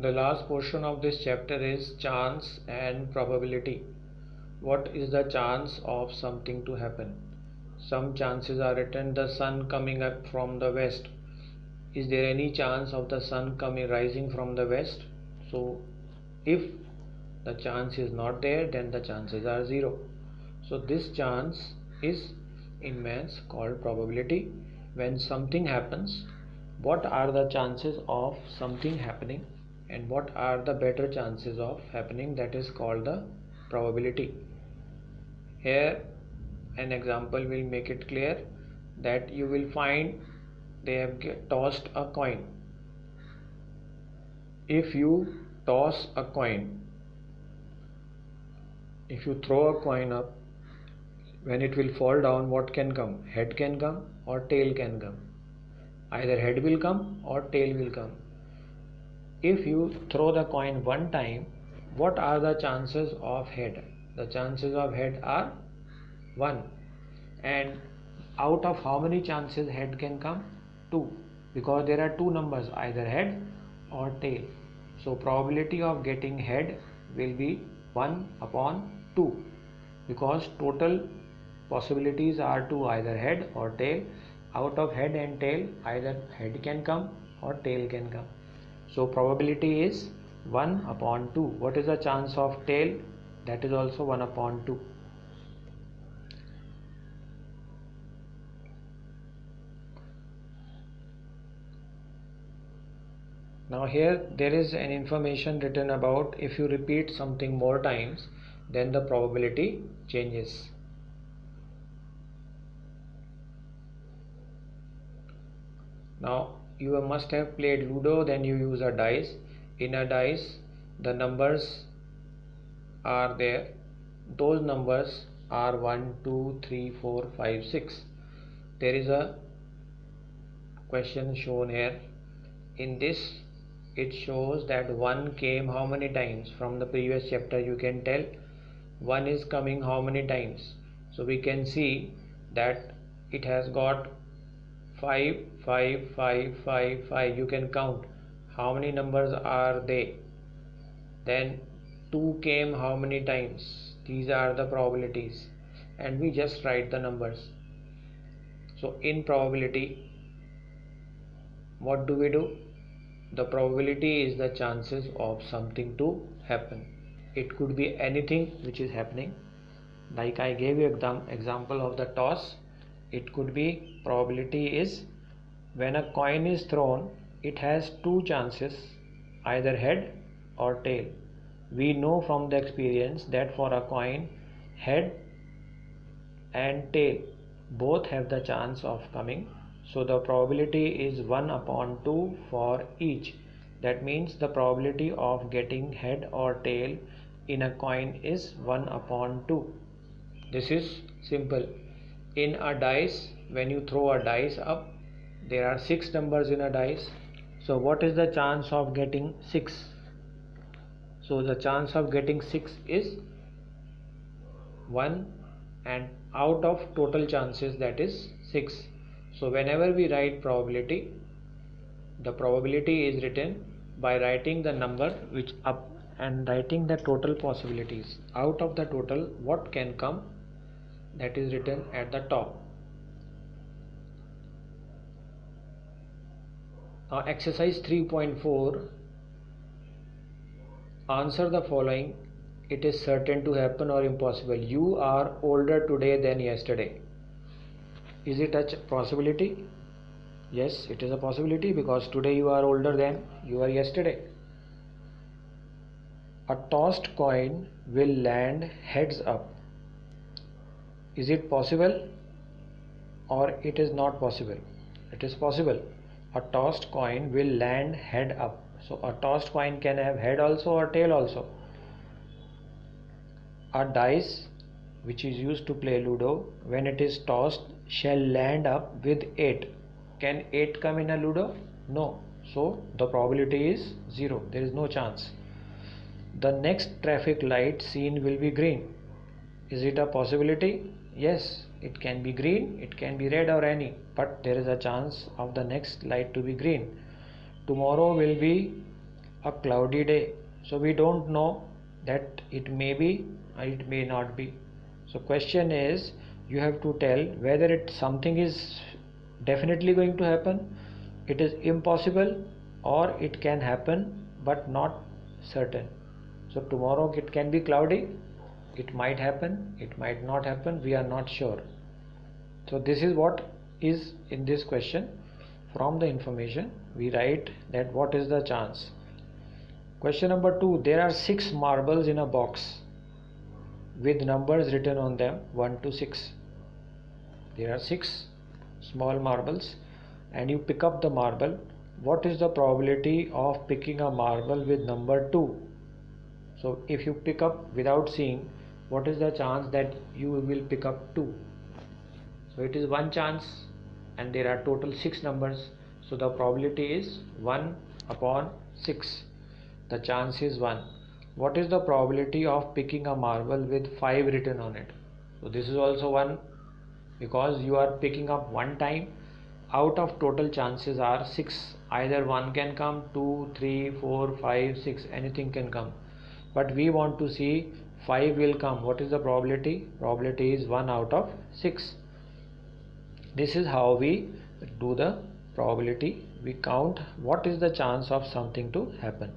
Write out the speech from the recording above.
The last portion of this chapter is chance and probability. What is the chance of something to happen? Some chances are written: the sun coming up from the west. Is there any chance of the sun rising from the west? So if the chance is not there, then the chances are zero. So this chance is in maths called probability. When something happens, what are the chances of something happening and what are the better chances of happening? That is called the probability. Here an example will make it clear that you will find they have tossed a coin. If you toss a coin, if you throw a coin up, when it will fall down, what can come? Head can come or tail can come. Either head will come or tail will come. If you throw the coin one time, what are the chances of head? The chances of head are 1. And out of how many chances head can come? 2. Because there are two numbers, either head or tail. So probability of getting head will be 1 upon 2, because total possibilities are 2, either head or tail. Out of head and tail, either head can come or tail can come. So probability is 1 upon 2. What is the chance of tail? That is also 1 upon 2. Now here there is an information written about if you repeat something more times, then the probability changes. Now you must have played Ludo, then you use a dice. In a dice, the numbers are there. Those numbers are 1, 2, 3, 4, 5, 6. There is a question shown here. In this, it shows that 1 came how many times? From the previous chapter you can tell 1 is coming how many times. So we can see that it has got 5, 5, 5, 5, 5. You can count how many numbers are they. Then 2 came how many times? These are the probabilities, and we just write the numbers. So in probability, what do we do? The probability is the chances of something to happen. It could be anything which is happening. Like I gave you example of the toss. It could be probability is when a coin is thrown, it has two chances, either head or tail. We know from the experience that for a coin, head and tail both have the chance of coming. So the probability is 1 upon 2 for each. That means the probability of getting head or tail in a coin is 1 upon 2. This is simple. In a dice, when you throw a dice up, there are 6 numbers in a dice. So what is the chance of getting 6? So the chance of getting 6 is 1, and out of total chances, that is 6. So whenever we write probability, the probability is written by writing the number which up and writing the total possibilities. Out of the total, what can come, that is written at the top. Now exercise 3.4, answer the following. It is certain to happen or impossible. You are older today than yesterday. Is it a possibility? Yes, it is a possibility, because today you are older than you were yesterday. A tossed coin will land heads up. Is it possible or it is not possible? It is possible. A tossed coin will land head up. So a tossed coin can have head also or tail also. A dice which is used to play Ludo, when it is tossed, shall land up with 8. Can 8 come in a Ludo? No. So the probability is 0. There is no chance. The next traffic light seen will be green. Is it a possibility? Yes, it can be green, it can be red or any, but there is a chance of the next light to be green. Tomorrow will be a cloudy day, so we don't know that it may be or it may not be. So question is, you have to tell whether something is definitely going to happen, it is impossible, or it can happen but not certain. So tomorrow it can be cloudy, it might happen, it might not happen, we are not sure. So this is what is in this question. From the information we write that what is the chance. Question number 2, there are 6 marbles in a box with numbers written on them 1 to 6. There are 6 small marbles and you pick up the marble. What is the probability of picking a marble with number 2? So if you pick up without seeing, what is the chance that you will pick up 2? So it is 1 chance and there are total 6 numbers. So the probability is 1 upon 6. The chance is 1. What is the probability of picking a marble with 5 written on it? So this is also 1, because you are picking up one time. Out of total chances are 6. Either 1 can come, 2, 3, 4, 5, 6, anything can come. But we want to see 5 will come. What is the probability? Probability is 1 out of 6. This is how we do the probability. We count what is the chance of something to happen.